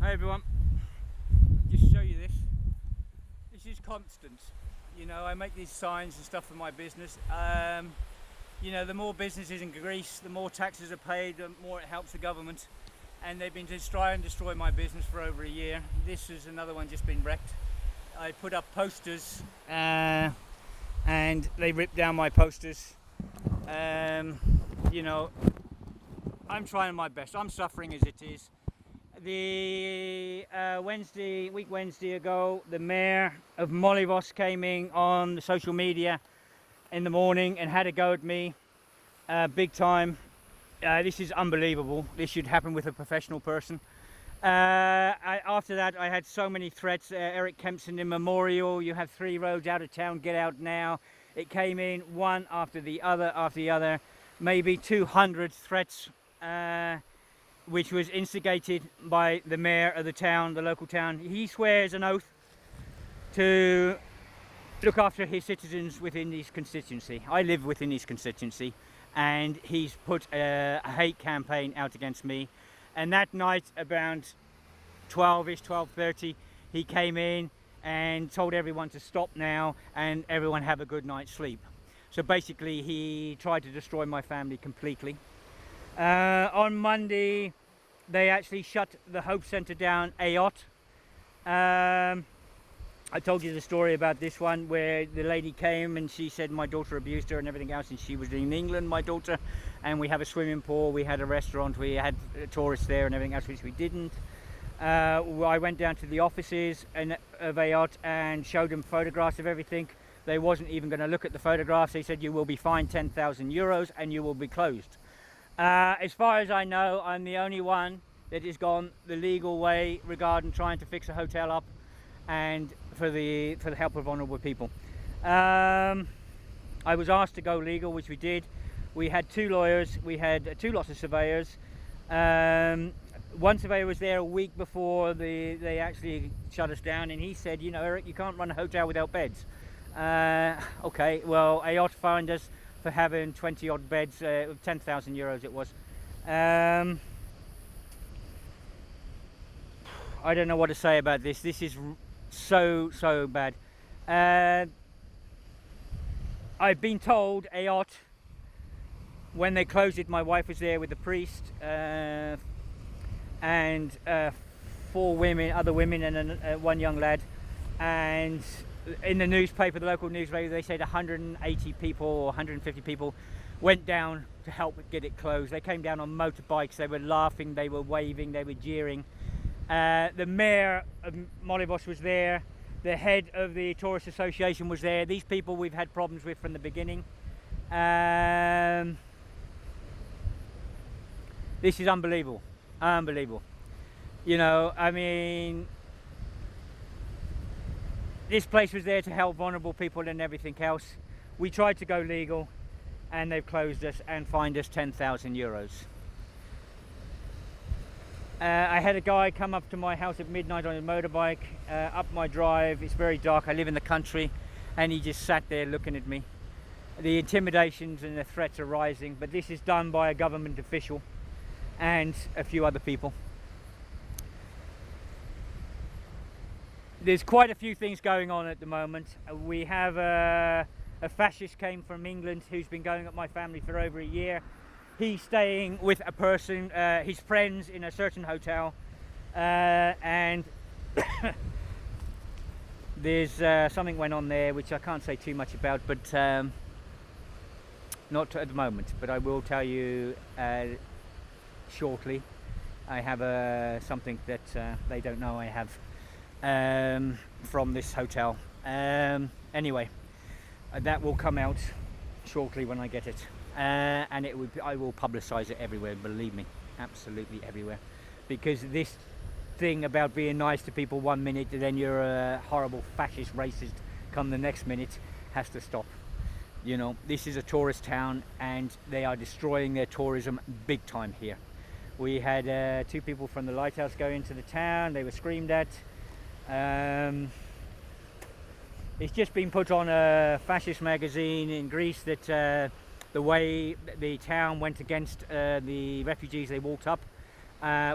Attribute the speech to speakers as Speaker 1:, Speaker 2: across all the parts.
Speaker 1: Hi everyone, just show you this. This is constant. You know, I make these signs and stuff for my business. You know, the more businesses in Greece, the more taxes are paid, the more it helps the government. And they've been trying to destroy my business for over a year. This is another one just been wrecked. I put up posters and they ripped down my posters. You know, I'm trying my best. I'm suffering as it is. The Wednesday ago, the mayor of Molivos came in on the social media in the morning and had a go at me, big time. This is unbelievable. This should happen with a professional person. After that, I had so many threats. Eric Kempson in Memorial, you have 3 roads out of town, get out now. It came in one after the other, maybe 200 threats, which was instigated by the mayor of the town, the local town. He swears an oath to look after his citizens within his constituency. I live within his constituency, and he's put a hate campaign out against me. And that night, around 12ish, 12:30, he came in and told everyone to stop now and everyone have a good night's sleep. So basically, he tried to destroy my family completely. On Monday, they actually shut the Hope Centre down, AOT. I told you the story about this one where the lady came and she said my daughter abused her and everything else, and she was in England, my daughter, and we have a swimming pool, we had a restaurant, we had tourists there and everything else, which we didn't. I went down to the offices of AOT and showed them photographs of everything. They wasn't even going to look at the photographs. They said you will be fined 10,000 euros and you will be closed. As far as I know, I'm the only one that has gone the legal way regarding trying to fix a hotel up and for the help of vulnerable people. I was asked to go legal, which we did. We had 2 lawyers, we had 2 lots of surveyors. One surveyor was there a week before they actually shut us down, and he said, you know, Eric, you can't run a hotel without beds. Okay, well, AOT fined us for having 20 odd beds, 10,000 euros it was. I don't know what to say about this. This is so bad. I've been told AOT, when they closed it, my wife was there with the priest and 4 women, other women, and 1 young lad. And in the newspaper, the local newspaper, they said 180 people or 150 people went down to help get it closed. They came down on motorbikes, they were laughing, they were waving, they were jeering. The mayor of Molivos was there, the head of the tourist association was there. These people we've had problems with from the beginning. This is unbelievable, unbelievable. You know, I mean, this place was there to help vulnerable people and everything else. We tried to go legal and they've closed us and fined us 10,000 euros. I had a guy come up to my house at midnight on a motorbike, up my drive. It's very dark, I live in the country, and he just sat there looking at me. The intimidations and the threats are rising, but this is done by a government official and a few other people. There's quite a few things going on at the moment. We have a fascist came from England who's been going at my family for over a year. He's staying with a person, his friends, in a certain hotel, and there's something went on there which I can't say too much about, but not at the moment, but I will tell you shortly. I have something that they don't know I have from this hotel. Anyway, that will come out shortly when I get it. And I will publicise it everywhere, believe me, absolutely everywhere, because this thing about being nice to people 1 minute and then you're a horrible fascist racist come the next minute has to stop. You know, this is a tourist town and they are destroying their tourism big time here. We had 2 people from the lighthouse go into the town, they were screamed at. It's just been put on a fascist magazine in Greece that the way the town went against the refugees they walked up,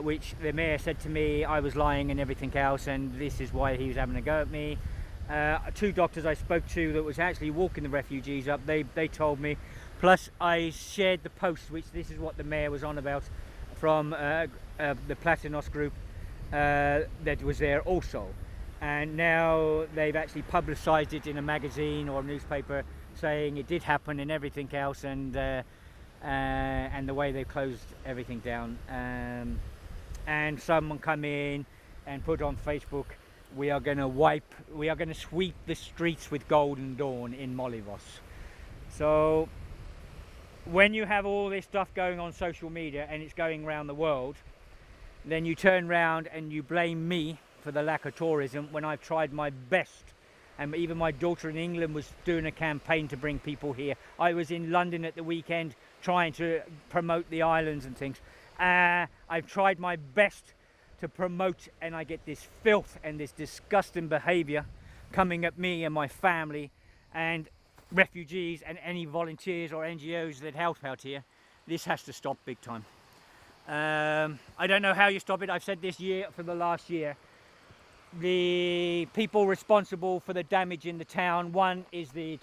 Speaker 2: which the mayor said to me I was lying and everything else, and this is why he was having a go at me. 2 doctors I spoke to that was actually walking the refugees up, they told me. Plus I shared the post, which this is what the mayor was on about, from the Platinos group that was there also. And now they've actually publicised it in a magazine or a newspaper, saying it did happen and everything else, and the way they closed everything down. And someone come in and put on Facebook, we are going to sweep the streets with Golden Dawn in Molivos. So when you have all this stuff going on social media and it's going around the world, then you turn around and you blame me for the lack of tourism, when I've tried my best. And even my daughter in England was doing a campaign to bring people here. I was in London at the weekend trying to promote the islands and things. I've tried my best to promote, and I get this filth and this disgusting behaviour coming at me and my family and refugees and any volunteers or NGOs that help out here. This has to stop big time. I don't know how you stop it. I've said this for the last year. The people responsible for the damage in the town, one is the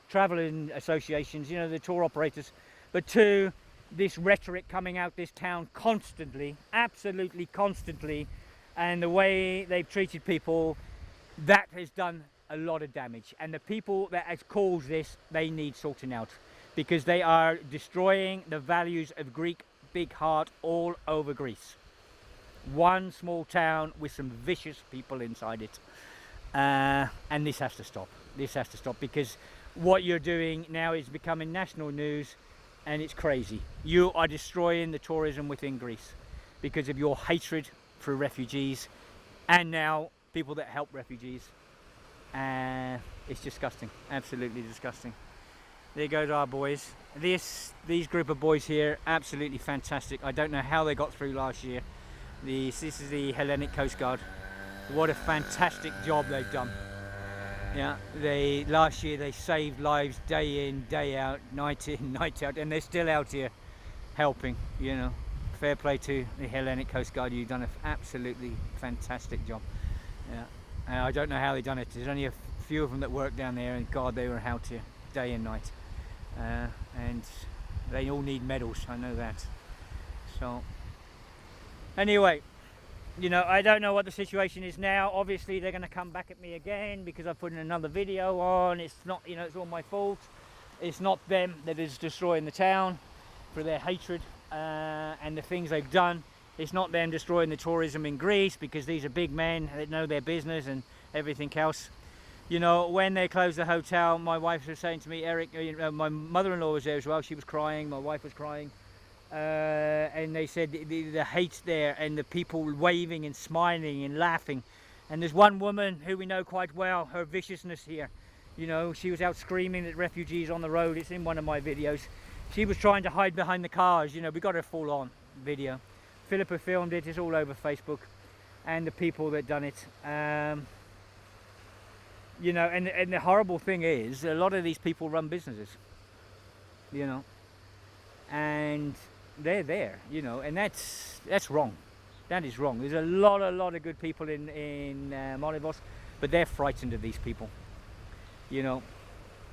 Speaker 2: travelling associations, you know, the tour operators, but 2, this rhetoric coming out this town constantly, absolutely constantly, and the way they've treated people, that has done a lot of damage. And the people that has caused this, they need sorting out, because they are destroying the values of Greek big heart all over Greece. One small town with some vicious people inside it, and this has to stop. This has to stop, because what you're doing now is becoming national news, and it's crazy. You are destroying the tourism within Greece because of your hatred for refugees and now people that help refugees. It's disgusting, absolutely disgusting. There goes our boys. These group of boys here, absolutely fantastic. I don't know how they got through last year. This is the Hellenic Coast Guard. What a fantastic job they've done. Yeah, last year they saved lives day in, day out, night in, night out, and they're still out here helping, you know. Fair play to the Hellenic Coast Guard. You've done an absolutely fantastic job. Yeah, I don't know how they've done it. There's only a few of them that work down there, and God, they were out here day and night. And they all need medals, I know that. So anyway, you know, I don't know what the situation is now. Obviously they're going to come back at me again because I've put in another video on. It's not, you know, it's all my fault. It's not them that is destroying the town for their hatred and the things they've done. It's not them destroying the tourism in Greece, because these are big men that know their business and everything else. You know, when they closed the hotel, my wife was saying to me, Eric, my mother-in-law was there as well. She was crying, my wife was crying. And they said the hate there, and the people waving and smiling and laughing. And there's one woman who we know quite well, her viciousness here. You know, she was out screaming at refugees on the road. It's in one of my videos. She was trying to hide behind the cars. You know, we got her full on video. Philippa filmed it. It's all over Facebook. And the people that done it. You know, and the horrible thing is, a lot of these people run businesses. You know. And they're there, you know, and that's wrong. That is wrong. There's a lot of good people in Molivos, but they're frightened of these people. You know,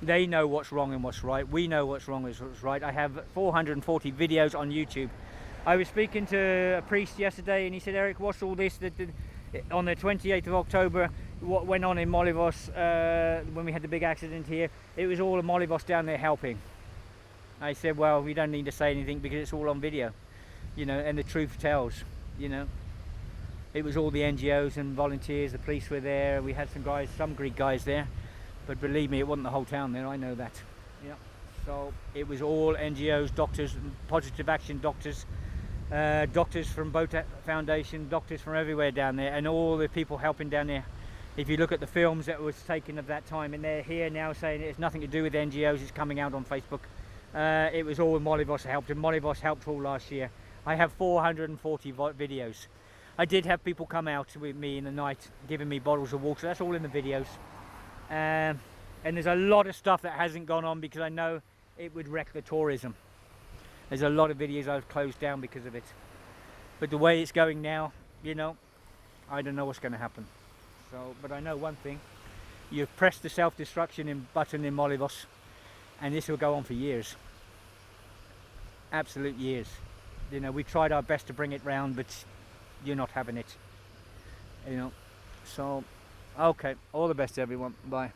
Speaker 2: they know what's wrong and what's right. We know what's wrong and what's right. I have 440 videos on YouTube. I was speaking to a priest yesterday, and he said, Eric, what's all this that on the 28th of October, what went on in Molivos when we had the big accident here? It was all of Molivos down there helping. I said, well, we don't need to say anything because it's all on video, you know, and the truth tells, you know. It was all the NGOs and volunteers, the police were there, we had some Greek guys there, but believe me, it wasn't the whole town there, I know that. Yeah. So it was all NGOs, doctors, Positive Action doctors, doctors from Boat Foundation, doctors from everywhere down there, and all the people helping down there. If you look at the films that was taken of that time, and they're here now saying it's nothing to do with NGOs, it's coming out on Facebook. It was all Molivos helped, and Molivos helped all last year. I have 440 videos. I did have people come out with me in the night giving me bottles of water. That's all in the videos. And there's a lot of stuff that hasn't gone on because I know it would wreck the tourism. There's a lot of videos I've closed down because of it. But the way it's going now, you know, I don't know what's going to happen. So, but I know one thing: you've pressed the self-destruction button in Molivos, and this will go on for years. Absolute years. You know, we tried our best to bring it round, but you're not having it. You know. So, okay. All the best, everyone. Bye.